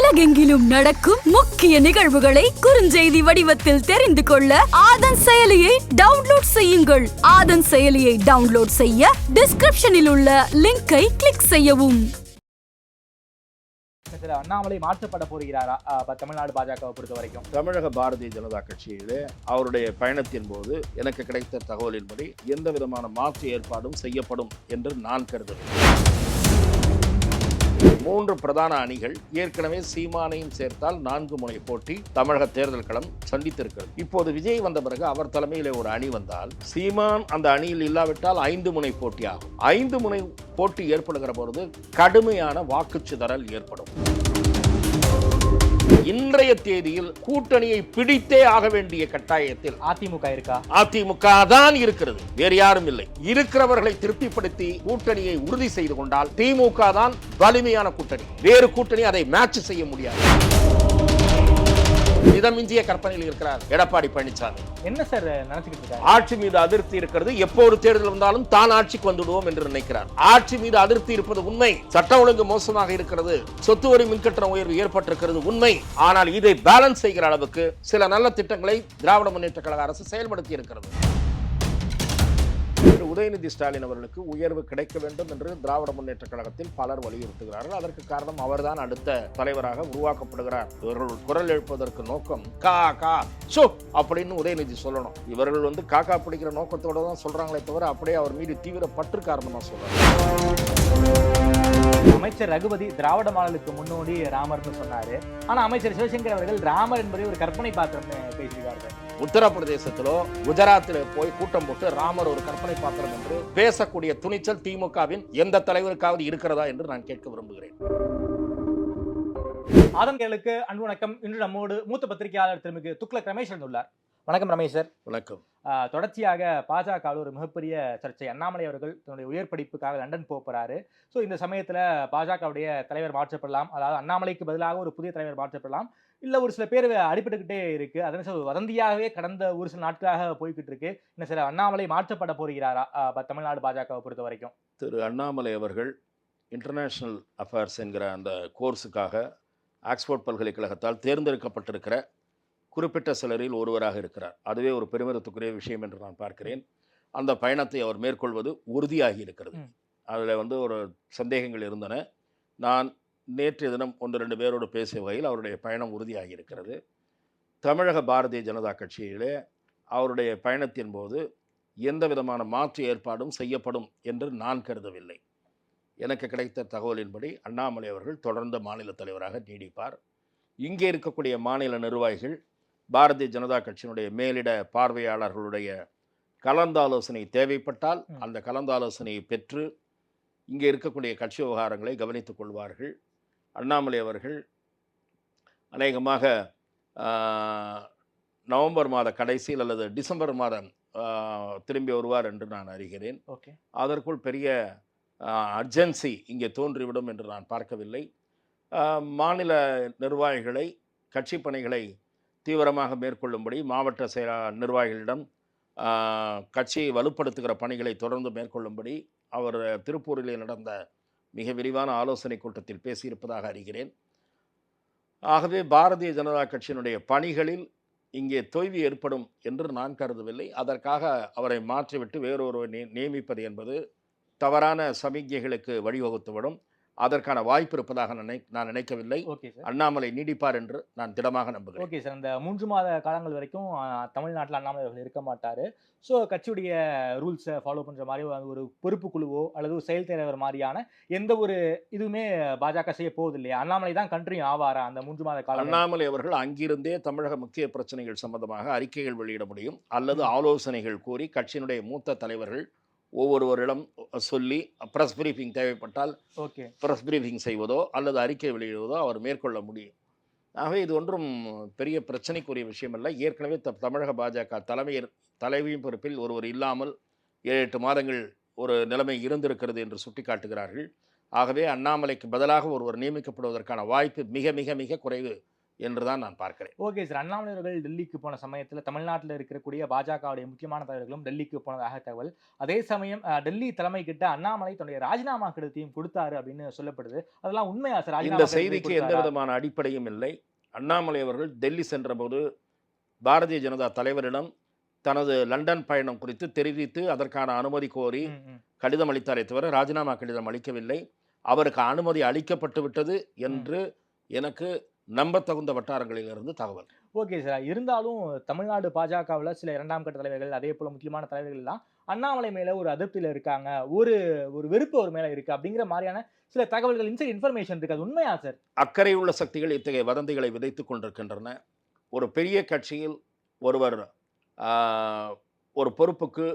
உலகெங்கிலும் நடக்கும் முக்கிய நிகழ்வுகளை குறுஞ்செய்தி வடிவத்தில் தெரிந்து கொள்ள ஆதன் செயலியை டவுன்லோட் செய்யுங்கள். ஆதன் செயலியை டவுன்லோட் செய்ய டிஸ்கிரிப்ஷனில் உள்ள லிங்கை கிளிக் செய்யவும். அண்ணாமலை மாற்றப்பட போகிறாரா தமிழ்நாடு பாஜகவை பொறுத்த வரைக்கும்? தமிழக பாரதிய ஜனதா கட்சியிலே அவருடைய பயணத்தின் போது எனக்கு கிடைத்த தகவலின்படி எந்த விதமான மாற்று ஏற்பாடும் செய்யப்படும் என்று நான் கருதுகிறேன். 3 பிரதான அணிகள் ஏற்கனவே சீமானையும் சேர்த்தால் 4 முனை போட்டி தமிழக தேர்தல் களம் சந்தித்திருக்கிறது. இப்போது விஜய் வந்த பிறகு அவர் தலைமையிலே ஒரு அணி வந்தால் சீமான் அந்த அணியில் இல்லாவிட்டால் 5 முனை போட்டி ஆகும். 5 முனை போட்டி ஏற்படுகிற பொழுது கடுமையான வாக்குச்சிதறல் ஏற்படும். இன்றைய தேதியில் கூட்டணியை பிடித்தே ஆக வேண்டிய கட்டாயத்தில் அதிமுக தான் இருக்கிறது, வேறு யாரும் இல்லை. இருக்கிறவர்களை திருப்திப்படுத்தி கூட்டணியை உறுதி செய்து கொண்டால் திமுக தான் வலிமையான கூட்டணி. வேறு கூட்டணி அதை மேட்ச் செய்ய முடியாது. மிதமிஞ்சிய கற்பனையில் இருக்கிறார் எடப்பாடி பழனிசாமி. என்ன சார் நினைச்சுக்கிட்டு இருக்காரு? ஆட்சி மீது அதிருப்தி இருக்கிறது. எப்போது தேர்தல் வந்தாலும் தான் ஆட்சிக்கு வந்துடுவோம் என்று நினைக்கிறார். ஆட்சி மீது அதிருப்தி இருப்பது உண்மை. சட்டம் ஒழுங்கு மோசமாக இருக்கிறது, சொத்து வரி மின்கட்டண உயர்வு ஏற்பட்டிருக்கிறது உண்மை. ஆனால் இதை பேலன்ஸ் செய்கிற அளவுக்கு சில நல்ல திட்டங்களை திராவிட முன்னேற்ற கழக அரசு செயல்படுத்தி இருக்கிறது. உதயநிதி ஸ்டாலின் அவர்களுக்கு உயர்வு கிடைக்க வேண்டும் என்று திராவிட முன்னேற்ற கழகத்தில் பலர் வலியுறுத்துகிறார்கள். அதற்கு காரணம் அவர்தான் அடுத்த தலைவராக உருவாக்கப்படுகிறார். இவர்கள் குரல் எழுப்பதற்கு நோக்கம் கா கா சோ அப்படின்னு உதயநிதி சொல்லணும். இவர்கள் காக்கா பிடிக்கிற நோக்கத்தோட தான் சொல்றாங்களே தவிர அப்படியே அவர் மீது தீவிர பற்று காரணமா சொல்றாங்க. அமைச்சர் ரகுபதி திராவிட மாடலுக்கு முன்னோடி ராமர்னு சொன்னாரு. ஆனா அமைச்சர் சிவசங்கர் அவர்கள் ராமர் என்பதை ஒரு கற்பனை பாத்திரம்னு பேசியிருக்கார்கள். உத்தரப்பிரதேசத்திலோ குஜராத்தில போய் கூட்டம் போட்டு ராமர் ஒரு கற்பனை பாத்திரம் என்று பேசக்கூடிய துணிச்சல் திமுகவின் எந்த தலைவருக்காவது இருக்கிறதா என்று நான் கேட்க விரும்புகிறேன். ஆதன்களுக்கு அன்பு வணக்கம். இன்று நம்மோடு மூத்த பத்திரிகையாளர் திருமிகு துக்ளக் ரமேஷ் வந்துள்ளார். வணக்கம் ரமேஷ் சார். வணக்கம். தொடர்ச்சியாக பாஜக ஒரு மிகப்பெரிய சர்ச்சை. அண்ணாமலை அவர்கள் தன்னுடைய உயர் படிப்புக்காக லண்டன் போறாரு. ஸோ இந்த சமயத்தில் பாஜகவுடைய தலைவர் மாற்றப்படலாம், அதாவது அண்ணாமலைக்கு பதிலாக ஒரு புதிய தலைவர் மாற்றப்படலாம், இல்லை ஒரு சில பேர் அடிபட்டுக்கிட்டே இருக்கு. அதனால வதந்தியாகவே கடந்த ஒரு சில நாட்களாக போய்கிட்டு இருக்கு. என்ன சார், அண்ணாமலை மாற்றப்பட போகிறாரா தமிழ்நாடு பாஜகவை பொறுத்த வரைக்கும்? திரு அண்ணாமலை அவர்கள் இன்டர்நேஷனல் அஃபேர்ஸ் என்கிற அந்த கோர்ஸுக்காக ஆக்ஸ்போர்ட் பல்கலைக்கழகத்தால் தேர்ந்தெடுக்கப்பட்டிருக்கிற குறிப்பிட்ட சிலரில் ஒருவராக இருக்கிறார். அதுவே ஒரு பெருமிதத்துக்குரிய விஷயம் என்று நான் பார்க்கிறேன். அந்த பயணத்தை அவர் மேற்கொள்வது உறுதியாகி இருக்கிறது. அதில் ஒரு சந்தேகங்கள் இருந்தன. நான் நேற்றைய தினம் 1-2 பேரோடு பேசிய வகையில் அவருடைய பயணம் உறுதியாகி இருக்கிறது. தமிழக பாரதிய ஜனதா கட்சியிலே அவருடைய பயணத்தின் போது எந்த விதமான மாற்று ஏற்பாடும் செய்யப்படும் என்று நான் கருதவில்லை. எனக்கு கிடைத்த தகவலின்படி அண்ணாமலை அவர்கள் தொடர்ந்த மாநில தலைவராக நீடிப்பார். இங்கே இருக்கக்கூடிய மாநில நிர்வாகிகள் பாரதிய ஜனதா கட்சியினுடைய மேலிட பார்வையாளர்களுடைய கலந்தாலோசனை தேவைப்பட்டால் அந்த கலந்தாலோசனையை பெற்று இங்கே இருக்கக்கூடிய கட்சி விவகாரங்களை கவனித்துக் கொள்வார்கள். அண்ணாமலை அவர்கள் அநேகமாக நவம்பர் மாத கடைசியில் அல்லது டிசம்பர் மாதம் திரும்பி வருவார் என்று நான் அறிகிறேன். அதற்குள் பெரிய அர்ஜென்சி இங்கே தோன்றிவிடும் என்று நான் பார்க்கவில்லை. மாநில நிர்வாகிகளை கட்சி பணிகளை தீவிரமாக மேற்கொள்ளும்படி மாவட்ட நிர்வாகிகளிடம் கட்சியை வலுப்படுத்துகிற பணிகளை தொடர்ந்து மேற்கொள்ளும்படி அவர் திருப்பூரிலே நடந்த மிக விரிவான ஆலோசனை கூட்டத்தில் பேசியிருப்பதாக அறிகிறேன். ஆகவே பாரதிய ஜனதா கட்சியினுடைய பணிகளில் இங்கே தொய்வு ஏற்படும் என்று நான் கருதவில்லை. அதற்காக அவரை மாற்றிவிட்டு வேறொருவரை நியமிப்பது என்பது தவறான சமிக்ஞைகளுக்கு வழிவகுத்துவிடும். அதற்கான வாய்ப்பு இருப்பதாக நான் நினைக்கவில்லை. அண்ணாமலை நீடிப்பார் என்று நான் திடமாக நம்புகிறேன். ஓகே சார், இந்த 3 மாத காலங்கள் வரைக்கும் தமிழ்நாட்டில் அண்ணாமலை அவர்கள் இருக்க மாட்டார். ஸோ கட்சியுடைய ரூல்ஸை ஃபாலோ பண்ணுற மாதிரி ஒரு பொறுப்பு குழுவோ அல்லது ஒரு செயல் தலைவர் மாதிரியான எந்த ஒரு இதுவுமே பாஜக செய்ய போவதில்லை இல்லையா? அண்ணாமலை தான் கண்ட்ரி ஆவாரா அந்த 3 மாத காலம்? அண்ணாமலை அவர்கள் அங்கிருந்தே தமிழக முக்கிய பிரச்சனைகள் சம்பந்தமாக அறிக்கைகள் வெளியிட முடியும், அல்லது ஆலோசனைகள் கூறி கட்சியினுடைய மூத்த தலைவர்கள் ஒவ்வொருவரிடம் சொல்லி ப்ரெஸ் பிரீஃபிங் தேவைப்பட்டால் ப்ரெஸ் பிரீஃபிங் செய்வதோ அல்லது அறிக்கை வெளியிடுவதோ அவர் மேற்கொள்ள முடியும். ஆகவே இது ஒன்றும் பெரிய பிரச்சனைக்குரிய விஷயம் அல்ல. ஏற்கனவே தமிழக பாஜக தலைவியின் பொறுப்பில் ஒருவர் இல்லாமல் 7-8 மாதங்கள் ஒரு நிலைமை இருந்திருக்கிறது என்று சுட்டிக்காட்டுகிறார்கள். ஆகவே அண்ணாமலைக்கு பதிலாக ஒருவர் நியமிக்கப்படுவதற்கான வாய்ப்பு மிக மிக மிக குறைவு என்றுதான் நான் பார்க்கிறேன். Okay sir. அண்ணாமலை அவர்கள் டெல்லிக்கு போன சமயத்துல தமிழ்நாட்டில் இருக்கக்கூடிய பாஜகவுடைய முக்கியமான தலைவர்களும் டெல்லிக்கு போனதாக தகவல். அதே சமயம் டெல்லி தலைமை கிட்ட அண்ணாமலை தன்னுடைய ராஜினாமா கடிதத்தையும் கொடுத்தாரு அப்படின்னு சொல்லப்படுது. அதெல்லாம் உண்மையா சார்? இந்த ராஜினாமா கடிதத்தை செய்திக்கு எந்த கொடுத்தாரா? விதமான அடிப்படையும் இல்லை. அண்ணாமலை அவர்கள் டெல்லி சென்றபோது பாரதிய ஜனதா தலைவரிடம் தனது லண்டன் பயணம் குறித்து தெரிவித்து அதற்கான அனுமதி கோரி ம், ம். கடிதம் அளித்தாரே தவிர ராஜினாமா கடிதம் அளிக்கவில்லை. அவருக்கு அனுமதி அளிக்கப்பட்டு விட்டது என்று எனக்கு நம்பத்தகுந்த வட்டாரங்களிலிருந்து தகவல். Okay sir. இருந்தாலும் தமிழ்நாடு பாஜகவுல சில 2ஆம் கட்ட தலைவர்கள், அதே போல முக்கியமான தலைவர்கள் எல்லாம் அண்ணாமலை மேல ஒரு அதிருப்தியில இருக்காங்க. ஒரு ஒரு வெறுப்பு அவர் மேல இருக்கு அப்படிங்கிற மாதிரியான சில தகவல்கள், இன்சைட் இன்ஃபர்மேஷன் இருக்கு. அது உண்மையா சார்? அக்கறை உள்ள சக்திகள் இத்தகைய வதந்திகளை விதைத்துக் கொண்டிருக்கின்றன. ஒரு பெரிய கட்சியில் ஒருவர் ஒரு பொறுப்புக்கு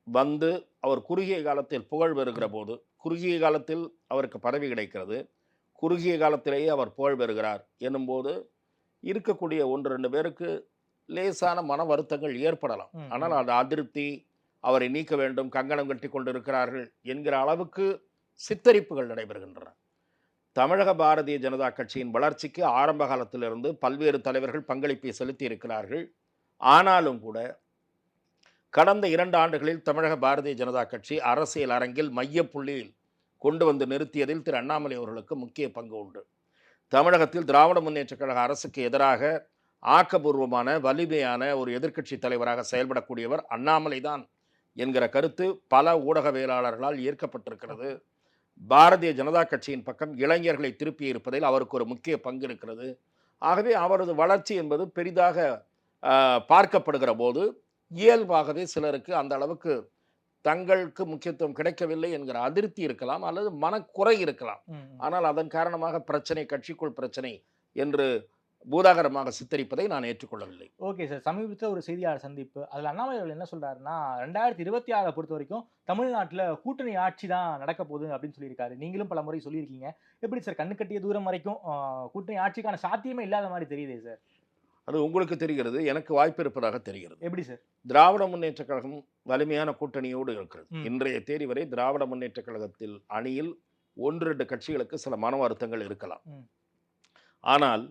வந்து அவர் குறுகிய காலத்தில் புகழ் பெறுகிற போது, குறுகிய காலத்தில் அவருக்கு பதவி கிடைக்கிறது, குறுகிய காலத்திலேயே அவர் புகழ் பெறுகிறார் என்னும்போது இருக்கக்கூடிய 1-2 பேருக்கு லேசான மன வருத்தங்கள் ஏற்படலாம். ம், ஆனால் அது அதிருப்தி, அவரை நீக்க வேண்டும், கங்கணம் கட்டி கொண்டிருக்கிறார்கள் என்கிற அளவுக்கு சித்தரிப்புகள் நடைபெறுகின்றன. தமிழக பாரதிய ஜனதா கட்சியின் வளர்ச்சிக்கு ஆரம்ப காலத்திலிருந்து பல்வேறு தலைவர்கள் பங்களிப்பை செலுத்தி இருக்கிறார்கள். ஆனாலும் கூட கடந்த 2 ஆண்டுகளில் தமிழக பாரதிய ஜனதா கட்சி அரசியல் அரங்கில் மையப்புள்ளியில் கொண்டு வந்து நிறுத்தியதில் திரு அண்ணாமலை அவர்களுக்கு முக்கிய பங்கு உண்டு. தமிழகத்தில் திராவிட முன்னேற்றக் கழக அரசுக்கு எதிராக ஆக்கபூர்வமான வலிமையான ஒரு எதிர்க்கட்சி தலைவராக செயல்படக்கூடியவர் அண்ணாமலை தான் என்கிற கருத்து பல ஊடகவியலாளர்களால் ஏற்கப்பட்டிருக்கிறது. பாரதிய ஜனதா கட்சியின் பக்கம் இளைஞர்களை திருப்பி இருப்பதில் அவருக்கு ஒரு முக்கிய பங்கு இருக்கிறது. ஆகவே அவரது வளர்ச்சி என்பது பெரிதாக பார்க்கப்படுகிற போது இயல்பாகவே சிலருக்கு அந்த அளவுக்கு தங்களுக்கு முக்கியத்துவம் கிடைக்கவில்லை என்கிற அதிருப்தி இருக்கலாம், அல்லது மனக்குறை இருக்கலாம். ம், ம். ஆனால் அதன் காரணமாக பிரச்சனை, கட்சிக்குள் பிரச்சனை என்று பூதாகரமாக சித்தரிப்பதை நான் ஏற்றுக்கொள்ளவில்லை. Okay sir. சமீபத்தில் ஒரு செய்தியாளர் சந்திப்பு. அதில் அண்ணாமலை அவர்கள் என்ன சொல்றாருன்னா, 2026 பொறுத்த வரைக்கும் தமிழ்நாட்டில் கூட்டணி ஆட்சி தான் நடக்க போகுது அப்படின்னு சொல்லியிருக்காரு. நீங்களும் பல முறை சொல்லியிருக்கீங்க. எப்படி சார் கண்ணு கட்டிய தூரம் வரைக்கும் கூட்டணி ஆட்சிக்கான சாத்தியமே இல்லாத மாதிரி தெரியுதே சார்? அது உங்களுக்கு தெரிகிறது, எனக்கு வாய்ப்பு இருப்பதாக தெரிகிறது. எப்படி சார்? திராவிட முன்னேற்றக் கழகம் வலிமையான கூட்டணியோடு இருக்கிறது. ம். இன்றைய தேதி வரை திராவிட முன்னேற்றக் கழகத்தில் அணியில் 1-2 கட்சிகளுக்கு சில மன வருத்தங்கள் இருக்கலாம். ம். ஆனால்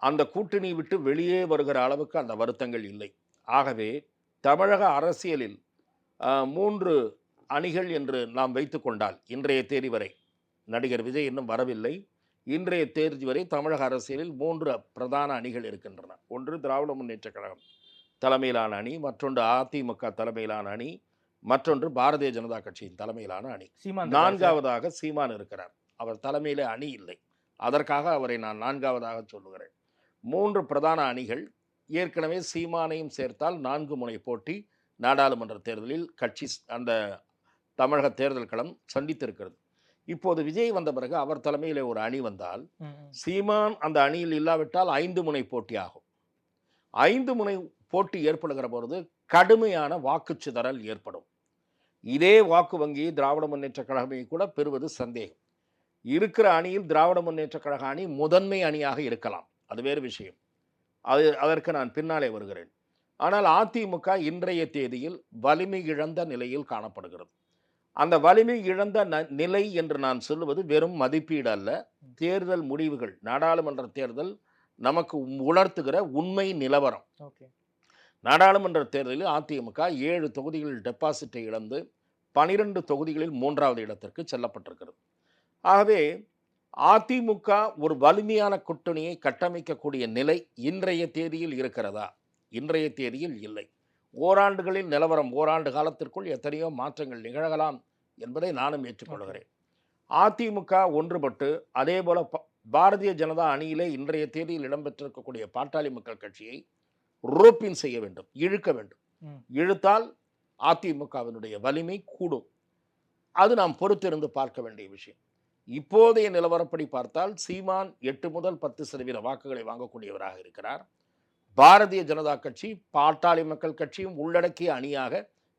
அந்த கூட்டணி விட்டு வெளியே வருகிற அளவுக்கு அந்த வருத்தங்கள் இல்லை. ஆகவே தமிழக அரசியலில் 3 அணிகள் என்று நாம் வைத்துக்கொண்டால், இன்றைய தேதி வரை நடிகர் விஜய் இன்னும் வரவில்லை. இன்றைய தேதி வரை தமிழக அரசியலில் 3 பிரதான அணிகள் இருக்கின்றன. ஒன்று திராவிட முன்னேற்றக் கழகம் தலைமையிலான அணி, மற்றொன்று அதிமுக தலைமையிலான அணி, மற்றொன்று பாரதிய ஜனதா கட்சியின் தலைமையிலான அணி. சீமான் 4வதாக சீமான் இருக்கிறார். அவர் தலைமையிலே அணி இல்லை. அதற்காக அவரை நான் 4வதாக சொல்லுகிறேன். 3 பிரதான அணிகள். ஏற்கனவே சீமானையும் சேர்த்தால் 4 முனை போட்டி நாடாளுமன்ற தேர்தலில் கட்சி அந்த தமிழக தேர்தல் களம் சந்தித்திருக்கிறது. இப்போது விஜய் வந்த பிறகு அவர் தலைமையிலே ஒரு அணி வந்தால், சீமான் அந்த அணியில் இல்லாவிட்டால் 5 முனை போட்டி ஆகும். 5 முனை போட்டி ஏற்படுகிற பொழுது கடுமையான வாக்குச்சிதறல் ஏற்படும். இதே வாக்கு வங்கியை திராவிட முன்னேற்ற கழகமே கூட பெறுவது சந்தேகம். இருக்கிற அணியில் திராவிட முன்னேற்ற கழக அணி முதன்மை அணியாக இருக்கலாம், அது வேறு விஷயம். அதற்கு நான் பின்னாலே வருகிறேன். ஆனால் அதிமுக இன்றைய தேதியில் வலிமை இழந்த நிலையில் காணப்படுகிறது. அந்த வலிமை இழந்த நிலை என்று நான் சொல்லுவது வெறும் மதிப்பீடு அல்ல, தேர்தல் முடிவுகள், நாடாளுமன்ற தேர்தல் நமக்கு உணர்த்துகிற உண்மை நிலவரம். நாடாளுமன்ற தேர்தலில் அதிமுக 7 தொகுதிகளில் டெபாசிட்டை இழந்து 12 தொகுதிகளில் 3வது இடத்திற்கு செல்லப்பட்டிருக்கிறது. ஆகவே அதிமுக ஒரு வலிமையான கூட்டணியை கட்டமைக்கக்கூடிய நிலை இன்றைய தேதியில் இருக்கிறதா? இன்றைய தேதியில் இல்லை. ஓராண்டுகளில் நிலவரம், ஓராண்டு காலத்திற்குள் எத்தனையோ மாற்றங்கள் நிகழலாம் என்பதை நானும் ஏற்றுக்கொள்கிறேன். அதிமுக ஒன்றுபட்டு அதே போல பாரதிய ஜனதா அணியிலே இன்றைய தேதியில் இடம்பெற்றிருக்கக்கூடிய பாட்டாளி மக்கள் கட்சியை ரோப்பின் செய்ய வேண்டும், இழுக்க வேண்டும். இழுத்தால் அதிமுகவினுடைய வலிமை கூடும். அது நாம் பொறுத்திருந்து பார்க்க வேண்டிய விஷயம். இப்போதைய நிலவரப்படி பார்த்தால் சீமான் 8 முதல் 10% வாக்குகளை வாங்கக்கூடியவராக இருக்கிறார். பாரதிய ஜனதா கட்சி பாட்டாளி மக்கள் கட்சியும் உள்ளடக்கிய அணியாக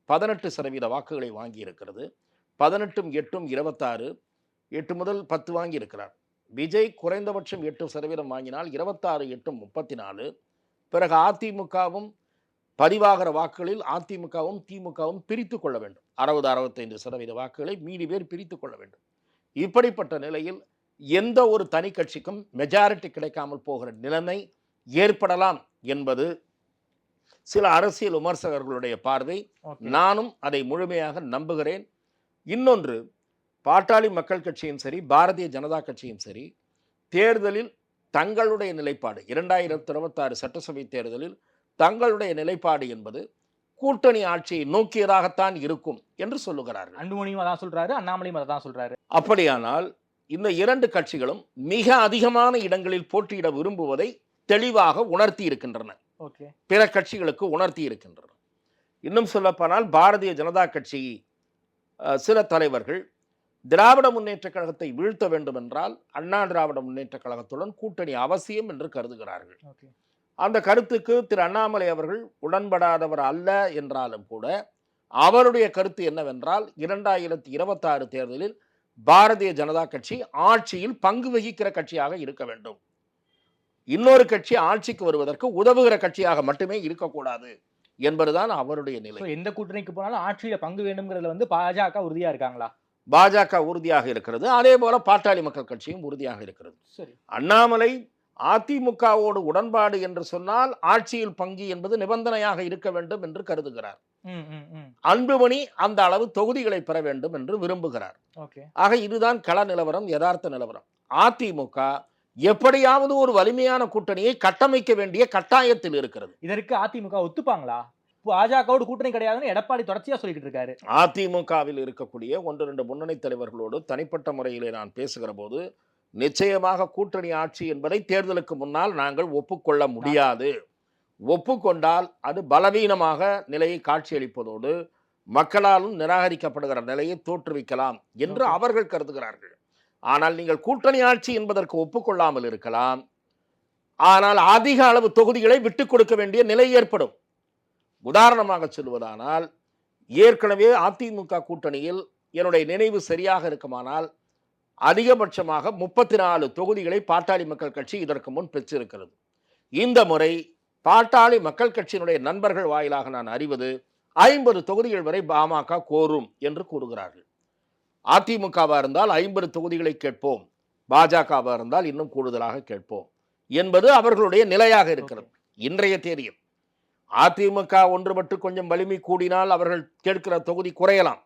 18% வாக்குகளை வாங்கி இருக்கிறது. 18 8 26, 8 முதல் 10 வாங்கி இருக்கிறார். விஜய் குறைந்தபட்சம் 8% வாங்கினால் 26 8 34. பிறகு அதிமுகவும் பதிவாகிற வாக்குகளில் அதிமுகவும் திமுகவும் பிரித்து கொள்ள வேண்டும். 60 65% வாக்குகளை மீதி பேர் பிரித்து கொள்ள வேண்டும். இப்படிப்பட்ட நிலையில் எந்த ஒரு தனி கட்சிக்கும் மெஜாரிட்டி கிடைக்காமல் போகிற நிலைமை ஏற்படலாம் என்பது சில அரசியல் விமர்சகர்களுடைய பார்வை. நானும் அதை முழுமையாக நம்புகிறேன். இன்னொன்று, பாட்டாளி மக்கள் கட்சியும் சரி, பாரதிய ஜனதா கட்சியும் சரி, தேர்தலில் தங்களுடைய நிலைப்பாடு 2026 சட்டசபை தேர்தலில் தங்களுடைய நிலைப்பாடு என்பது கூட்டணி ஆட்சியை நோக்கியதாகத்தான் இருக்கும் என்று சொல்லுகிறார்கள். அன்புமணியும் அதான் சொல்றாரு, அண்ணாமலையும் அதான் சொல்றாரு. அப்படியானால் இந்த இரண்டு கட்சிகளும் மிக அதிகமான இடங்களில் போட்டியிட விரும்புவதை தெளிவாக உணர்த்தி இருக்கின்றன. பிற கட்சிகளுக்கு உணர்த்தி இருக்கின்றன. இன்னும் சொல்லப்போனால் பாரதிய ஜனதா கட்சி சில தலைவர்கள் திராவிட முன்னேற்ற கழகத்தை வீழ்த்த வேண்டும் என்றால் அண்ணா திராவிட முன்னேற்ற கழகத்துடன் கூட்டணி அவசியம் என்று கருதுகிறார்கள். அந்த கருத்துக்கு திரு அண்ணாமலை அவர்கள் உடன்படாதவர் அல்ல என்றாலும் கூட அவருடைய கருத்து என்னவென்றால் 2026 தேர்தலில் பாரதிய ஜனதா கட்சி ஆட்சியில் பங்கு வகிக்கிற கட்சியாக இருக்க வேண்டும். இன்னொரு கட்சி ஆட்சிக்கு வருவதற்கு உதவுகிற கட்சியாக மட்டுமே இருக்கக்கூடாது என்பதுதான் அவருடைய நிலை. எந்த கூட்டணிக்கு போனாலும் ஆட்சியில பங்கு வேண்டும்ங்கிறதுல பாஜக உறுதியா இருக்காங்களா? பாஜக உறுதியாக இருக்கிறது. அதே போல பாட்டாளி மக்கள் கட்சியும் உறுதியாக இருக்கிறது. அண்ணாமலை அதிமுகவோடு உடன்பாடு என்று சொன்னால் ஆட்சியில் பங்கு என்பது நிபந்தனையாக இருக்க வேண்டும் என்று கருதுகிறார். அன்புமணி அந்த அளவு தொகுதிகளை பெற வேண்டும் என்று விரும்புகிறார். ஆக இதுதான் கள நிலவரம், யதார்த்த நிலவரம். அதிமுக எப்படியாவது ஒரு வலிமையான கூட்டணியை கட்டமைக்க வேண்டிய கட்டாயத்தில் இருக்கிறது. இதற்கு அதிமுக ஒத்துப்பாங்களா? பாஜகவோடு கூட்டணி கிடையாதுன்னு எடப்பாடி தொடர்ச்சியா சொல்லிட்டு இருக்காரு. அதிமுகவில் இருக்கக்கூடிய 1-2 முன்னணி தலைவர்களோடு தனிப்பட்ட முறையிலே நான் பேசுகிற போது நிச்சயமாக கூட்டணி ஆட்சி என்பதை தேர்தலுக்கு முன்னால் நாங்கள் ஒப்புக்கொள்ள முடியாது. ஒப்புக்கொண்டால் அது பலவீனமாக நிலையை காட்சியளிப்பதோடு மக்களாலும் நிராகரிக்கப்படுகிற நிலையை தோற்றுவிக்கலாம் என்று அவர்கள் கருதுகிறார்கள். ஆனால் நீங்கள் கூட்டணி ஆட்சி என்பதற்கு ஒப்புக்கொள்ளாமல் இருக்கலாம். ஆனால் அதிக அளவு தொகுதிகளை விட்டுக் கொடுக்க வேண்டிய நிலை ஏற்படும். உதாரணமாக சொல்வதானால், ஏற்கனவே அதிமுக கூட்டணியில் என்னுடைய நினைவு சரியாக இருக்குமானால் அதிகபட்சமாக 34 தொகுதிகளை பாட்டாளி மக்கள் கட்சி இதற்கு முன் பெற்றிருக்கிறது. இந்த முறை பாட்டாளி மக்கள் கட்சியினுடைய நண்பர்கள் வாயிலாக நான் அறிவது 50 தொகுதிகள் வரை பாமக கோரும் என்று கூறுகிறார்கள். அதிமுகவா இருந்தால் 50 தொகுதிகளை கேட்போம், பாஜகவா இருந்தால் இன்னும் கூடுதலாக கேட்போம் என்பது அவர்களுடைய நிலையாக இருக்கிறது. இன்றைய தேதியில் அதிமுக ஒன்றுபட்டு கொஞ்சம் வலிமை கூடினால் அவர்கள் கேட்கிற தொகுதி குறையலாம்,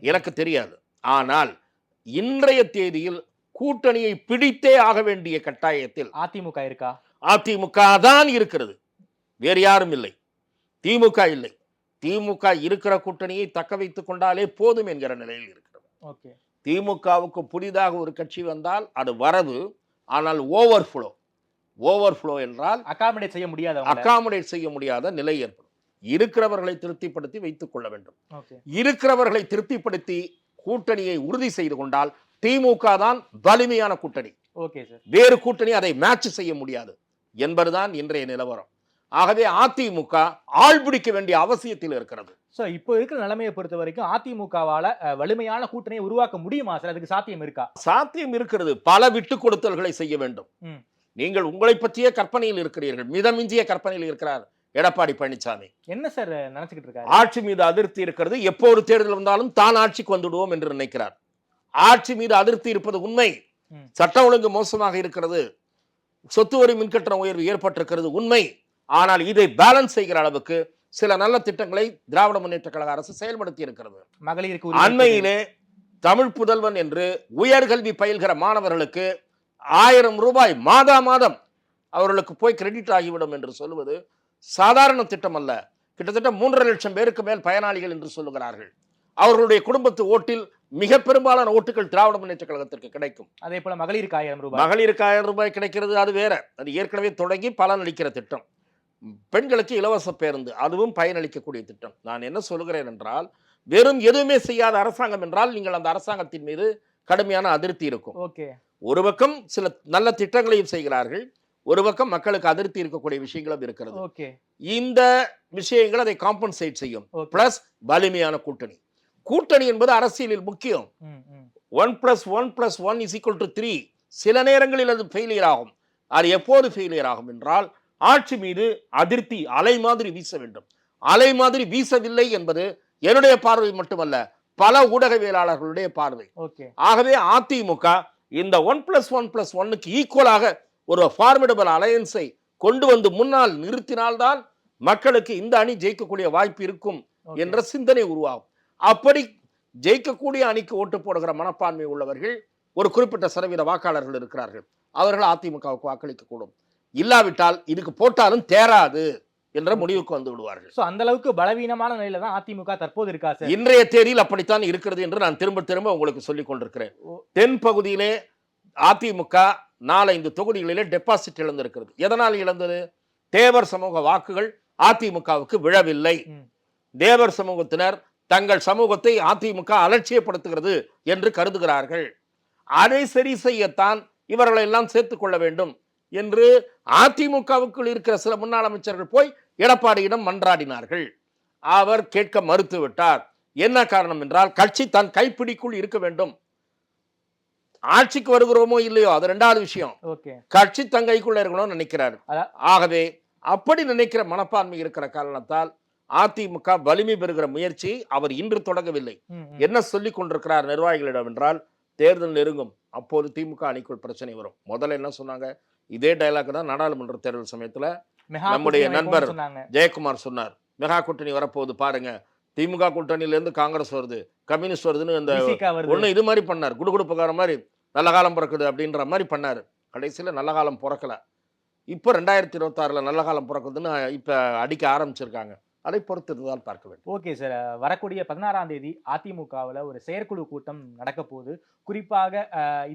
எனக்கு தெரியாது. ஆனால் இன்றைய தேதியில் கூட்டணியை பிடித்தே ஆக வேண்டிய கட்டாயத்தில் அதிமுக இருக்கா? அதிமுக தான் இருக்கிறது, வேறு யாரும் இல்லை. திமுக இல்லை. திமுக இருக்கிற கூட்டணியை தக்க வைத்துக் கொண்டாலே போதும் என்கிற நிலையில் இருக்கிறது. திமுகவுக்கு புதிதாக ஒரு கட்சி வந்தால் அது வரவு, ஆனால் ஓவர்ஃப்ளோ என்றால் அகாமடேட் செய்ய முடியாத நிலை ஏற்படும். இருக்கிறவர்களை திருப்திப்படுத்தி வைத்துக் கொள்ள வேண்டும். இருக்கிறவர்களை திருப்திப்படுத்தி கூட்டணியை உறுதி செய்து கொண்டால் திமுக தான் வலிமையான கூட்டணி. வேறு கூட்டணி அதை மேட்ச் செய்ய முடியாது என்பதுதான் இன்றைய நிலவரம். ஆகவே அதிமுக ஆள் பிடிக்க வேண்டிய அவசியத்தில் இருக்கிறது. இப்போ இருக்கிற நிலைமையை பொறுத்த வரைக்கும் அதிமுகவால வலிமையான கூட்டணியை உருவாக்க முடியுமா சார்? அதுக்கு சாத்தியம் இருக்கா? சாத்தியம் இருக்கிறது. பல விட்டு கொடுத்தல்களை செய்ய வேண்டும். நீங்கள் உங்களை பற்றிய கற்பனையில் இருக்கிறீர்கள், மிதமிஞ்சிய கற்பனையில் இருக்கிறார் எடப்பாடி பழனிசாமி. என்ன சார் நினைச்சுக்கிட்டு இருக்காரு? ஆட்சி மீது அதிருப்தி இருக்கிறது, எப்போது தேர்தல் வந்தாலும் தான் ஆட்சிக்கு வந்துடுவோம் என்று நினைக்கிறார். ஆட்சி மீது அதிருப்தி இருப்பது உண்மை. சட்ட ஒழுங்கு மோசமாக இருக்கிறது, சொத்து வரி மின்கட்டண உயர்வு ஏற்பட்டிருக்கிறது உண்மை. ஆனால் இதை பேலன்ஸ் செய்கிற அளவுக்கு சில நல்ல திட்டங்களை திராவிட முன்னேற்ற கழக அரசு செயல்படுத்தி இருக்கிறது. மகளிருக்கு அண்மையிலே தமிழ் புதல்வன் என்று உயர்கல்வி பயில்கிற மாணவர்களுக்கு 1000 ரூபாய் மாதம் அவர்களுக்கு போய் கிரெடிட் ஆகிவிடும் என்று சொல்லுவது சாதாரண திட்டம் அல்ல. கிட்டத்தட்ட 3.5 லட்சம் பேருக்கு மேல் பயனாளிகள் என்று சொல்லுகிறார்கள். அவர்களுடைய குடும்பத்து ஓட்டில் மிக பெரும்பாலான ஓட்டுகள் திராவிட முன்னேற்ற கழகத்திற்கு கிடைக்கும். அதே போல மகளிருக்கு 1000 ரூபாய் கிடைக்கிறது, அது வேற. அது ஏற்கனவே தொடங்கி பலனளிக்கிற திட்டம். பெண்களுக்கு இலவச பேருந்து, அதுவும் பயனளிக்கக்கூடிய திட்டம். நான் என்ன சொல்லுகிறேன் என்றால், வெறும் எதுவுமே செய்யாத அரசாங்கம் என்றால் நீங்கள் அந்த அரசாங்கத்தின் மீது கடுமையான அதிருப்தி இருக்கும். ஒரு பக்கம் சில நல்ல திட்டங்களையும் செய்கிறார்கள், ஒரு பக்கம் மக்களுக்கு அதிருப்தி இருக்கக்கூடிய விஷயங்களும் இருக்கிறது. இந்த விஷயங்கள் அதை காம்பன்சேட் செய்யும். பிளஸ் வலிமையான கூட்டணி என்பது அரசியலில் முக்கியம். 1+1+1=3. சில நேரங்களில் அது ஃபெயிலியர் ஆகும். அது எப்போது ஃபெயிலியர் ஆகும் என்றால், ஆட்சி மீது அதிருப்தி அலை மாதிரி வீச வேண்டும். அலை மாதிரி வீசவில்லை என்பது என்னுடைய பார்வை மட்டுமல்ல, பல ஊடகவியலாளர்களுடைய பார்வை. ஆகவே அதிமுக இந்த 1+1+1க்கு ஈக்குவலாக ஒரு ஃபார்மிடபிள் அலையன்ஸை கொண்டு வந்து முன்னால் நிறுத்தினால்தான் மக்களுக்கு இந்த அணி ஜெயிக்கக்கூடிய வாய்ப்பு இருக்கும் என்ற சிந்தனை உருவாகும். அப்படி ஜெயிக்கக்கூடிய அணிக்கு ஓட்டு போடுகிற மனப்பான்மை உள்ளவர்கள் ஒரு குறிப்பிட்ட சதவீத வாக்காளர்கள் இருக்கிறார்கள். அவர்கள் அதிமுகவுக்கு வாக்களிக்க கூடும். இல்லாவிட்டால் இதுக்கு போட்டாலும் தேராது என்ற முடிவுக்கு வந்து விடுவார்கள். சோ அந்த அளவுக்கு பலவீனமான நிலையில தான் அதிமுக தற்போது இருக்கா சார்? இன்றைய தேதியில் அப்படித்தான் இருக்கிறது என்று நான் திரும்ப திரும்ப உங்களுக்கு சொல்லிக் கொண்டிருக்கிறேன். தென் பகுதியிலே அதிமுக 4-5 தொகுதிகளிலே டெபாசிட் இழந்திருக்கிறது. எதனால் இழந்தது? தேவர் சமூக வாக்குகள் அதிமுகவுக்கு விழவில்லை. தேவர் சமூகத்தினர் தங்கள் சமூகத்தை அதிமுக அலட்சியப்படுத்துகிறது என்று கருதுகிறார்கள். அதை சரி செய்யத்தான் இவர்களை எல்லாம் சேர்த்துக் கொள்ள வேண்டும் என்று அதிமுகவுக்குள் இருக்கிற சில முன்னாள் அமைச்சர்கள் போய் எடப்பாடியிடம் மன்றாடினார்கள். அவர் கேட்க மறுத்து விட்டார். என்ன காரணம் என்றால், கட்சி தன் கைப்பிடிக்குள் இருக்க வேண்டும். ஆட்சிக்கு வருகிறோமோ இல்லையோ அது இரண்டாவது விஷயம். கட்சி தன் கைக்குள்ள இருக்கணும்னு நினைக்கிறார். ஆகவே அப்படி நினைக்கிற மனப்பான்மை இருக்கிற காரணத்தால் அதிமுக வலிமை பெறுகிற முயற்சி அவர் இன்று தொடங்கவில்லை. என்ன சொல்லிக் கொண்டிருக்கிறார் நிர்வாகிகளிடம் என்றால், தேர்தல் நெருங்கும், அப்போது திமுக அணிக்குள் பிரச்சனை வரும். முதல்ல என்ன சொன்னாங்க? இதே டயலாக் தான் நாடாளுமன்ற தேர்தல் சமயத்துல நம்முடைய நண்பர் ஜெயக்குமார் சொன்னார். மெகா கூட்டணி வரப்போகுது பாருங்க, திமுக கூட்டணியில இருந்து காங்கிரஸ் வருது, கம்யூனிஸ்ட் வருதுன்னு இந்த ஒண்ணு இது மாதிரி பண்ணார். குடுகுடுப்புக்கார மாதிரி நல்ல காலம் பிறக்குது அப்படின்ற மாதிரி பண்ணாரு. கடைசியில நல்ல காலம் பிறக்கல. இப்போ 2026 நல்ல காலம் பிறக்குதுன்னு இப்ப அடிக்க ஆரம்பிச்சிருக்காங்க. அதை பொறுத்திருந்தால் பார்க்க வேண்டும். ஓகே சார், வரக்கூடிய 16ஆம் தேதி அதிமுகவில் ஒரு செயற்குழு கூட்டம் நடக்க போகுது. குறிப்பாக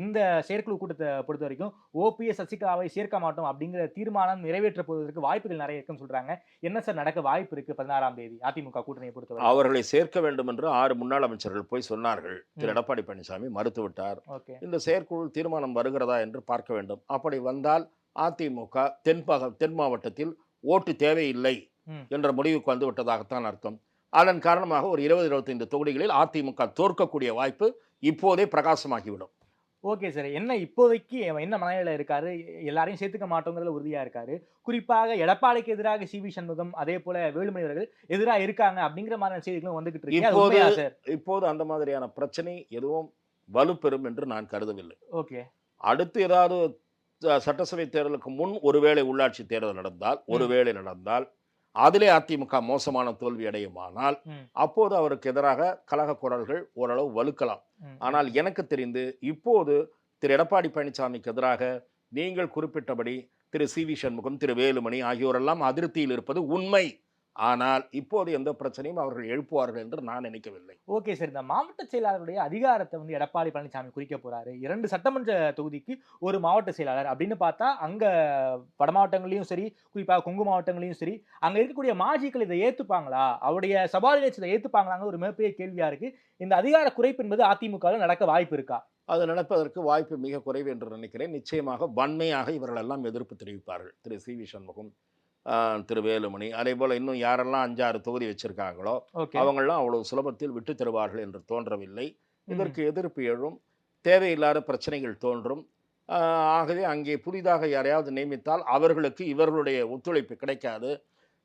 இந்த செயற்குழு கூட்டத்தை பொறுத்த வரைக்கும் ஓபிஎஸ் சசிகலாவை சேர்க்க மாட்டோம் அப்படிங்கிற தீர்மானம் நிறைவேற்ற போவதற்கு வாய்ப்புகள் நிறைய இருக்குன்னு சொல்றாங்க. என்ன சார் நடக்க வாய்ப்பு இருக்கு 16ஆம் தேதி அதிமுக கூட்டணியை பொறுத்தவரை? அவர்களை சேர்க்க வேண்டும் என்று 6 முன்னாள் அமைச்சர்கள் போய் சொன்னார்கள். திரு எடப்பாடி பழனிசாமி மறுத்துவிட்டார். இந்த செயற்குழு தீர்மானம் வருகிறதா என்று பார்க்க வேண்டும். அப்படி வந்தால் அதிமுக தென் மாவட்டத்தில் ஓட்டு தேவையில்லை என்ற முடிவுக்கு வந்து விட்டதாகத்தான் அர்த்தம். அதன் காரணமாக ஒரு 20-25 தொகுதிகளில் அதிமுக தோற்கக்கூடிய வாய்ப்பு இப்போதே பிரகாசமாகிவிடும். ஓகே சார், என்ன இப்போதைக்கு என்ன மனநிலையில இருக்காரு? எல்லாரையும் சேர்த்துக்க மாட்டோங்கிறதுல உறுதியா இருக்காரு. குறிப்பாக எடப்பாடிக்கு எதிராக சி.வி. சண்முகம் அதே போல வேலுமணி அவர்கள் எதிராக இருக்காங்க அப்படிங்கிற மாதிரியான செய்திகளும் வந்துகிட்டு இருக்கு. இப்போது அந்த மாதிரியான பிரச்சனை எதுவும் வலுப்பெறும் என்று நான் கருதவில்லை. ஓகே, அடுத்து ஏதாவது சட்டசபை தேர்தலுக்கு முன் ஒருவேளை உள்ளாட்சி தேர்தல் நடந்தால் அதிலே அதிமுக மோசமான தோல்வி அடையுமானால் அப்போது அவருக்கு எதிராக கலக குரல்கள் ஓரளவு வலுக்கலாம். ஆனால் எனக்கு தெரிந்து இப்போது திரு எடப்பாடி பழனிசாமிக்கு எதிராக நீங்கள் குறிப்பிட்டபடி திரு சி.வி. சண்முகம், திரு வேலுமணி ஆகியோரெல்லாம் அதிருப்தியில் இருப்பது உண்மை. ஆனால் இப்போது எந்த பிரச்சனையும் அவர்கள் எழுப்புவார்கள் என்று நான் நினைக்கவில்லை. ஓகே சார், இந்த மாவட்ட செயலாளருடைய அதிகாரத்தை எடப்பாடி பழனிசாமி குறிக்க போறாரு. 2 சட்டமன்ற தொகுதிக்கு ஒரு மாவட்ட செயலாளர் அப்படின்னு பார்த்தா, அங்க வட மாவட்டங்களையும் சரி, குறிப்பாக கொங்கு மாவட்டங்களையும் சரி, அங்க இருக்கக்கூடிய மாஜிக்கள் இதை ஏத்துப்பாங்களா? அவருடைய சபாலியத்தை இதை ஏத்துப்பாங்களாங்க ஒரு மிகப்பெரிய கேள்வியா இருக்கு. இந்த அதிகார குறைப்பு என்பது அதிமுகவில் நடக்க வாய்ப்பு இருக்கா? அது நடப்பதற்கு வாய்ப்பு மிக குறைவு என்று நினைக்கிறேன். நிச்சயமாக வன்மையாக இவர்கள் எல்லாம் எதிர்ப்பு தெரிவிப்பார்கள். திரு சி.வி. சண்முகம், திரு வேலுமணி, அதே போல இன்னும் யாரெல்லாம் 5-6 தொகுதி வச்சிருக்காங்களோ அவங்கெல்லாம் அவ்வளவு சுலபத்தில் விட்டு தருவார்கள் என்று தோன்றவில்லை. இதற்கு எதிர்ப்பு எழும், தேவையில்லாத பிரச்சனைகள் தோன்றும். ஆகவே அங்கே புதிதாக யாரையாவது நியமித்தால் அவர்களுக்கு இவர்களுடைய ஒத்துழைப்பு கிடைக்காது.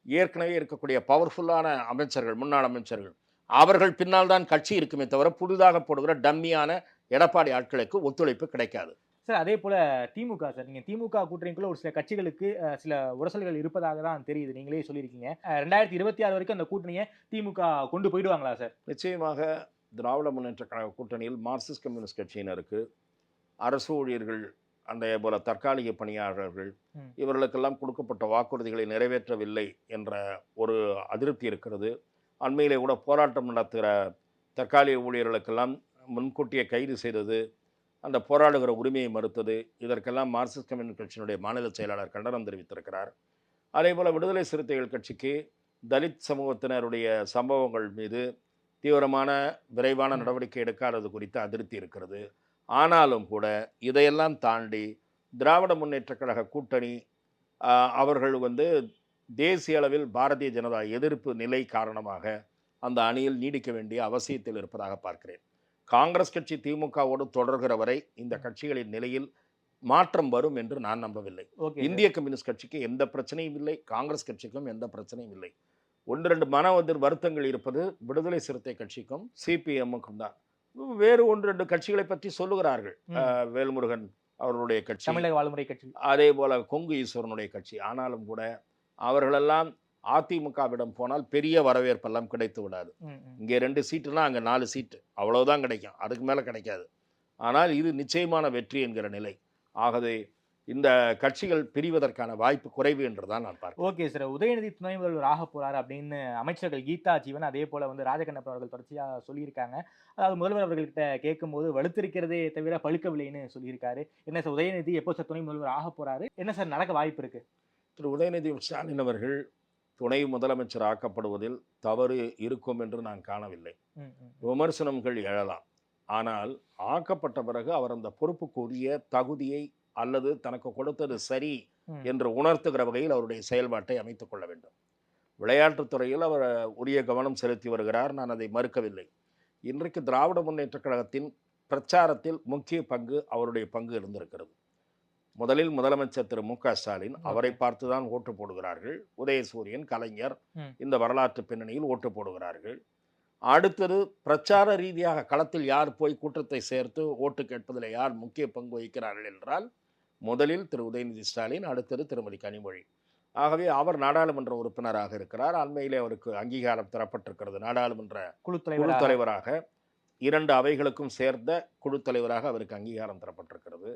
ஏற்கனவே இருக்கக்கூடிய பவர்ஃபுல்லான அமைச்சர்கள், முன்னாள் அமைச்சர்கள், அவர்கள் பின்னால் தான் கட்சி இருக்குமே தவிர புதிதாக போடுகிற டம்மியான எடப்பாடி ஆட்களுக்கு ஒத்துழைப்பு கிடைக்காது. சார், அதே போல திமுக சார், நீங்க திமுக கூட்டணிக்குள்ள ஒரு சில கட்சிகளுக்கு சில உரசல்கள் இருப்பதாக தான் தெரியுது. நீங்களே சொல்லியிருக்கீங்க. 2026 வரைக்கும் அந்த கூட்டணியை திமுக கொண்டு போயிடுவாங்களா சார்? நிச்சயமாக திராவிட முன்னேற்ற கழக கூட்டணியில் மார்க்சிஸ்ட் கம்யூனிஸ்ட் கட்சியினருக்கு, அரசு ஊழியர்கள், அந்த போல தற்காலிக பணியாளர்கள் இவர்களுக்கெல்லாம் கொடுக்கப்பட்ட வாக்குறுதிகளை நிறைவேற்றவில்லை என்ற ஒரு அதிருப்தி இருக்கிறது. அண்மையிலே கூட போராட்டம் நடத்துகிற தற்காலிக ஊழியர்களுக்கெல்லாம் முன்கூட்டியே கைது செய்தது, அந்த போராடுகிற உரிமையை மறுத்தது, இதற்கெல்லாம் மார்க்சிஸ்ட் கம்யூனிஸ்ட் கட்சியினுடைய மாநில செயலாளர் கண்டனம் தெரிவித்திருக்கிறார். அதே போல் விடுதலை சிறுத்தைகள் கட்சிக்கு தலித் சமூகத்தினருடைய சம்பவங்கள் மீது தீவிரமான விரைவான நடவடிக்கை எடுக்காதது குறித்து அதிருப்தி இருக்கிறது. ஆனாலும் கூட இதையெல்லாம் தாண்டி திராவிட முன்னேற்ற கழக கூட்டணி அவர்கள் தேசிய அளவில் பாரதிய ஜனதா எதிர்ப்பு நிலை காரணமாக அந்த அணியில் நீடிக்க வேண்டிய அவசியத்தில் இருப்பதாக பார்க்கிறேன். காங்கிரஸ் கட்சி திமுகவோடு தொடர்கிற வரை இந்த கட்சிகளின் நிலையில் மாற்றம் வரும் என்று நான் நம்பவில்லை. இந்திய கம்யூனிஸ்ட் கட்சிக்கு எந்த பிரச்சனையும் இல்லை, காங்கிரஸ் கட்சிக்கும் எந்த பிரச்சனையும் இல்லை. 1-2 வருத்தங்கள் இருப்பது விடுதலை சிறுத்தை கட்சிக்கும் சிபிஎம்முக்கும் தான். வேறு 1-2 கட்சிகளை பற்றி சொல்லுகிறார்கள். வேல்முருகன் அவர்களுடைய கட்சி, தமிழக வாழ்முறை கட்சி. அதே போல கொங்கு ஈஸ்வரனுடைய கட்சி. ஆனாலும் கூட அவர்களெல்லாம் அதிமுகவிடம் போனால் பெரிய வரவேற்பெல்லாம் கிடைத்து விடாது. இங்கே 2 சீட்டுனா அங்கே 4 சீட்டு அவ்வளவுதான் கிடைக்கும், அதுக்கு மேலே கிடைக்காது. ஆனால் இது நிச்சயமான வெற்றி என்கிற நிலை. ஆகவே இந்த கட்சிகள் பிரிவதற்கான வாய்ப்பு குறைவு என்றுதான் நான் பார்க்கிறேன். ஓகே சார், உதயநிதி துணை முதல்வர் ஆக போறாரு அப்படின்னு அமைச்சர்கள் கீதா ஜீவன் அதே போல ராஜகண்ணப்பன் அவர்கள் தொடர்ச்சியா சொல்லியிருக்காங்க. அதாவது முதல்வர் அவர்கள்கிட்ட கேட்கும்போது வலுத்திருக்கிறதே தவிர பழுக்கவில்லைன்னு சொல்லியிருக்காரு. என்ன சார், உதயநிதி எப்போ சார் துணை முதல்வர் ஆக போறாரு, என்ன சார் நடக்க வாய்ப்பு இருக்கு? திரு உதயநிதி ஸ்டாலின் அவர்கள் துணை முதலமைச்சர் ஆக்கப்படுவதில் தவறு இருக்கும் என்று நான் காணவில்லை. விமர்சனங்கள் எழலாம். ஆனால் ஆக்கப்பட்ட பிறகு அவர் அந்த பொறுப்புக்குரிய தகுதியை அல்லது தனக்கு கொடுத்தது சரி என்று உணர்த்துகிற வகையில் அவருடைய செயல்பாட்டை அமைத்துக் கொள்ள வேண்டும். விளையாட்டுத் துறையில் அவர் உரிய கவனம் செலுத்தி வருகிறார், நான் அதை மறுக்கவில்லை. இன்றைக்கு திராவிட முன்னேற்றக் கழகத்தின் பிரச்சாரத்தில் முக்கிய பங்கு அவருடைய பங்கு இருந்திருக்கிறது. முதலில் முதலமைச்சர் திரு மு.க. ஸ்டாலின், அவரை பார்த்துதான் ஓட்டு போடுகிறார்கள். உதயசூரியன், கலைஞர் இந்த வரலாற்று பின்னணியில் ஓட்டு போடுகிறார்கள். அடுத்தது பிரச்சார ரீதியாக களத்தில் யார் போய் கூட்டத்தை சேர்த்து ஓட்டு கேட்பதில் யார் முக்கிய பங்கு வகிக்கிறார்கள் என்றால் முதலில் திரு உதயநிதி ஸ்டாலின், அடுத்தது திருமதி கனிமொழி. ஆகவே அவர் நாடாளுமன்ற உறுப்பினராக இருக்கிறார். அண்மையிலே அவருக்கு அங்கீகாரம் தரப்பட்டிருக்கிறது. நாடாளுமன்ற குழு தலைவராக 2 அவைகளுக்கும் சேர்ந்த குழு தலைவராக அவருக்கு அங்கீகாரம் தரப்பட்டிருக்கிறது.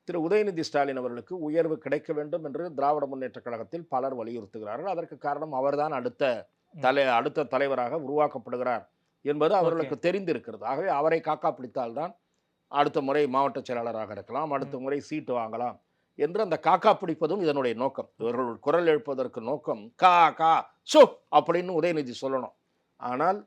திரு உதயநிதி ஸ்டாலின் அவர்களுக்கு உயர்வு கிடைக்க வேண்டும் என்று திராவிட முன்னேற்ற கழகத்தில் பலர் வலியுறுத்துகிறார்கள். அதற்கு காரணம் அவர்தான் அடுத்த தலைவராக உருவாக்கப்படுகிறார் என்பது அவர்களுக்கு தெரிந்திருக்கிறது. ஆகவே அவரை காக்கா பிடித்தால்தான் அடுத்த முறை மாவட்ட செயலாளராக இருக்கலாம், அடுத்த முறை சீட்டு வாங்கலாம் என்று அந்த காக்கா பிடிப்பதும் இதனுடைய நோக்கம். இவர்கள் குரல் எழுப்பதற்கு நோக்கம் கா கா சோ அப்படின்னு உதயநிதி சொல்லணும். ஆனால்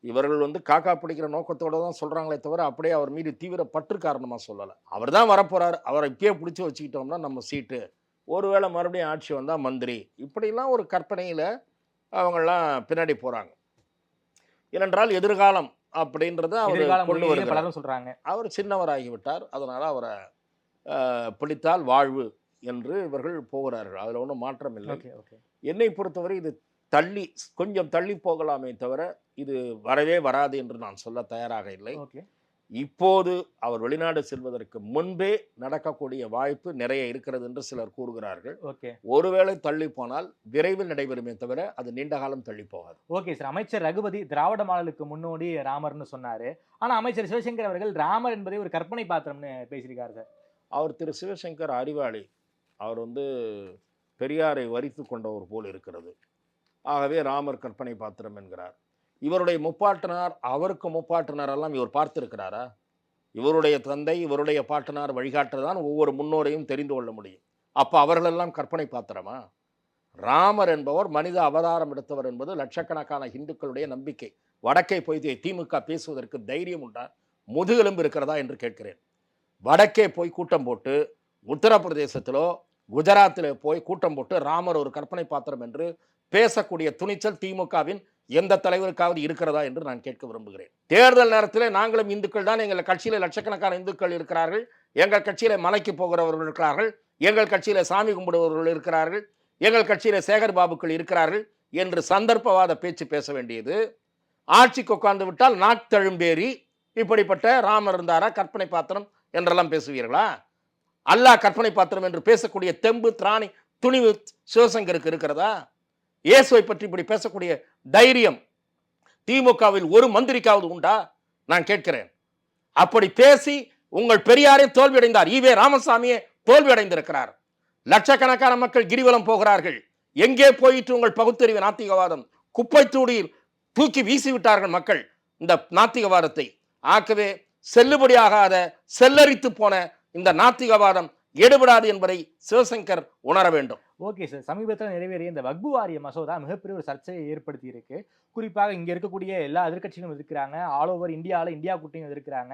இவர்கள் காக்கா பிடிக்கிற நோக்கத்தோடு தான் சொல்கிறாங்களே தவிர அப்படியே அவர் மீது தீவிர பற்று காரணமாக சொல்லலை. அவர் தான் வரப்போகிறார், அவரை இப்பயே பிடிச்சி வச்சுக்கிட்டோம்னா நம்ம சீட்டு, ஒருவேளை மறுபடியும் ஆட்சி வந்தால் மந்திரி, இப்படிலாம் ஒரு கற்பனையில் அவங்கெல்லாம் பின்னாடி போகிறாங்க. ஏனென்றால் எதிர்காலம் அப்படின்றத அவர் கொண்டு வருகிறார். சொல்கிறாங்க அவர் சின்னவராகிவிட்டார், அதனால் அவரை பிடித்தால் வாழ்வு என்று இவர்கள் போகிறார்கள். அதில் ஒன்றும் மாற்றம் இல்லை. என்னை பொறுத்தவரை இது கொஞ்சம் தள்ளி போகலாமே தவிர இது வரவே வராது என்று நான் சொல்ல தயாராக இல்லை. இப்போது அவர் வெளிநாடு செல்வதற்கு முன்பே நடக்கக்கூடிய வாய்ப்பு நிறைய இருக்கிறது என்று சிலர் கூறுகிறார்கள். ஒருவேளை தள்ளி போனால் விரைவில் நடைபெறுமே தவிர அது நீண்ட காலம் தள்ளி போகாது. ஓகே சார், அமைச்சர் ரகுபதி திராவிட மாடலுக்கு முன்னோடி ராமர்னு சொன்னாரு. ஆனா அமைச்சர் சிவசங்கர் அவர்கள் ராமர் என்பதை ஒரு கற்பனை பாத்திரம்னு பேசியிருக்காரு சார். அவர் திரு சிவசங்கர் அறிவாளி. அவர் பெரியாரை வரித்து கொண்டவர் போல் இருக்கிறது. ஆகவே ராமர் கற்பனை பாத்திரம் என்கிறார். இவருடைய முப்பாட்டனார், அவருக்கு முப்பாட்டனார் எல்லாம் இவர் பார்த்திருக்கிறாரா? இவருடைய தந்தை, இவருடைய பாட்டனார் வழிகாட்டுதான் ஒவ்வொரு முன்னோரையும் தெரிந்து கொள்ள முடியும். அப்போ அவர்களெல்லாம் கற்பனை பாத்திரமா? ராமர் என்பவர் மனித அவதாரம் எடுத்தவர் என்பது லட்சக்கணக்கான இந்துக்களுடைய நம்பிக்கை. வடக்கே போய் திமுக பேசுவதற்கு தைரியம் உண்டா, முதுகெலும்பு இருக்கிறதா என்று கேட்கிறேன். வடக்கே போய் கூட்டம் போட்டு, உத்தரப்பிரதேசத்திலோ குஜராத்தில் போய் கூட்டம் போட்டு ராமர் ஒரு கற்பனை பாத்திரம் என்று பேசக்கூடிய துணிச்சல் திமுகவின் எந்த தலைவருக்காவது இருக்கிறதா என்று நான் கேட்க விரும்புகிறேன். தேர்தல் நேரத்தில் நாங்களும் இந்துக்கள் தான், எங்கள் கட்சியில லட்சக்கணக்கான இந்துக்கள் இருக்கிறார்கள், எங்கள் கட்சியில மலைக்கு போகிறவர்கள் இருக்கிறார்கள், எங்கள் கட்சியில சாமி கும்பிடுபவர்கள் இருக்கிறார்கள், எங்கள் கட்சியில சேகர் பாபுக்கள் இருக்கிறார்கள் என்று சந்தர்ப்பவாத பேச்சு பேச வேண்டியது, ஆட்சிக்கு உட்கார்ந்து விட்டால் நாக்தழும்பேறி இப்படிப்பட்ட ராமர் இருந்தாரா கற்பனை பாத்திரம் என்றெல்லாம் பேசுவீர்களா? அல்லாஹ் கற்பனை பாத்திரம் என்று பேசக்கூடிய தெம்பு, திராணி, துணிவு சிவசங்கருக்கு இருக்கிறதா? இயேசுவை பற்றி இப்படி பேசக்கூடிய தைரியம் திமுகவில் ஒரு மந்திரிக்காவது உண்டா? நான் கேட்கிறேன். அப்படி பேசி உங்கள் பெரியாரே தோல்வியடைந்தார், ஈவே ராமசாமியே தோல்வியடைந்திருக்கிறார். லட்சக்கணக்கான மக்கள் கிரிவலம் போகிறார்கள். எங்கே போயிட்டு உங்கள் பகுத்தறிவு நாத்திகவாதம்? குப்பை தூடியில் தூக்கி வீசிவிட்டார்கள் மக்கள் இந்த நாத்திகவாதத்தை. ஆகவே செல்லுபடியாகாத, செல்லரித்து போன இந்த நாத்திகவாதம் எடுபடாது என்பதை சிவசங்கர் உணர வேண்டும். ஓகே சார், சமீபத்தில் நிறைவேறிய இந்த வக்பு வாரிய மசோதா மிகப்பெரிய ஒரு சர்ச்சையை ஏற்படுத்தி இருக்கு. குறிப்பாக இங்க இருக்கக்கூடிய எல்லா எதிர்கட்சிகளும் இருக்கிறாங்க, ஆல் ஓவர் இந்தியாவில் இந்தியா கூட்டணியும் இருக்கிறாங்க.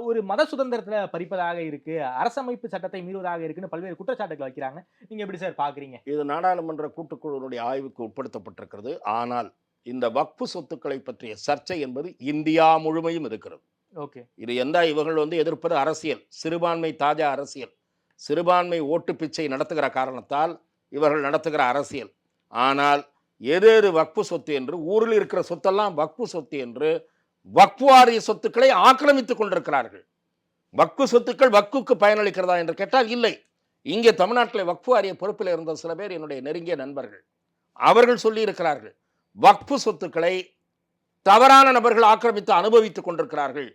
ஒரு மத சுதந்திரத்துல பறிப்பதாக இருக்கு, அரசமைப்பு சட்டத்தை மீறுவதாக இருக்குன்னு பல்வேறு குற்றச்சாட்டுகள் வைக்கிறாங்க. நீங்க எப்படி சார் பாக்குறீங்க? இது நாடாளுமன்ற கூட்டுக்குழுவினுடைய ஆய்வுக்கு உட்படுத்தப்பட்டிருக்கிறது. ஆனால் இந்த வக்பு சொத்துக்களை பற்றிய சர்ச்சை என்பது இந்தியா முழுமையும் இருக்கிறது. இது இவர்கள் எதிர்ப்பது அரசியல், சிறுபான்மை தாஜா அரசியல், சிறுபான்மை ஓட்டு பிச்சை நடத்துகிற காரணத்தால் இவர்கள் நடத்துகிற அரசியல். ஆனால் எது வக்பு சொத்து என்று, ஊரில் இருக்கிற சொத்தெல்லாம் வக்பு சொத்து என்று வக்ஃபு வாரிய சொத்துக்களை ஆக்கிரமித்துக் கொண்டிருக்கிறார்கள். வக்ஃபு சொத்துக்கள் வக்ஃபுக்கு பயனளிக்கிறதா என்று கேட்டால் இல்லை. இங்கே தமிழ்நாட்டில் வக்ஃபு வாரிய பொறுப்பில் இருந்த சில பேர் என்னுடைய நெருங்கிய நண்பர்கள். அவர்கள் சொல்லி இருக்கிறார்கள், வக்ஃபு சொத்துக்களை தவறான நபர்கள் ஆக்கிரமித்து அனுபவித்துக் கொண்டிருக்கிறார்கள்,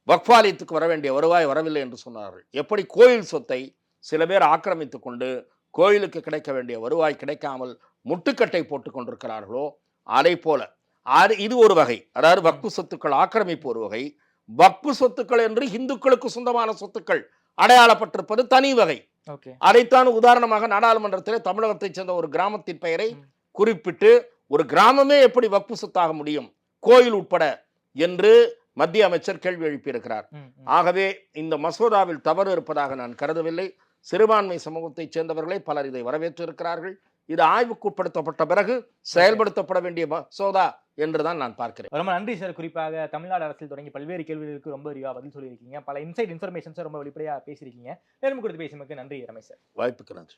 வக்ஃப் வாரியத்துக்கு வர வேண்டிய வருவாய் வரவில்லை என்று சொன்னார்கள். எப்படி கோயில் சொத்தை சில பேர் ஆக்கிரமித்துக் கொண்டு கோயிலுக்கு கிடைக்க வேண்டிய வருவாய் கிடைக்காமல் முட்டுக்கட்டை போட்டுக் கொண்டிருக்கிறார்களோ அதை போல இது ஒரு வகை. அதாவது வக்ஃபு சொத்துக்கள் ஆக்கிரமிப்பு ஒரு வகை. வக்ஃபு சொத்துக்கள் என்று இந்துக்களுக்கு சொந்தமான சொத்துக்கள் அடையாளப்பட்டிருப்பது தனி வகை. அதைத்தான் உதாரணமாக நாடாளுமன்றத்தில் தமிழகத்தைச் சேர்ந்த ஒரு கிராமத்தின் பெயரை குறிப்பிட்டு ஒரு கிராமமே எப்படி வக்ஃபு சொத்தாக முடியும் கோயில் உட்பட என்று மத்திய அமைச்சர் கேள்வி எழுப்பியிருக்கிறார். ஆகவே இந்த மசோதாவில் தவறு இருப்பதாக நான் கருதவில்லை. சிறுபான்மை சமூகத்தைச் சேர்ந்தவர்களை பலர் இதை வரவேற்றிருக்கிறார்கள். இது ஆய்வுக்கு உட்படுத்தப்பட்ட பிறகு செயல்படுத்தப்பட வேண்டிய மசோதா என்றுதான் நான் பார்க்கிறேன். ரொம்ப நன்றி சார். குறிப்பாக தமிழ்நாடு அரசில் தொடங்கி பல்வேறு கேள்விகளுக்கு ரொம்ப விரிவாக பதில் சொல்லியிருக்கீங்க. பல இன்சைட் இன்ஃபர்மேஷன்ஸை ரொம்ப வெளிப்படையாக பேசியிருக்கீங்க. நேரம் கொடுத்து பேசுவதற்கு நன்றி ரமேஷ் சார். வாய்ப்புக்கு நன்றி.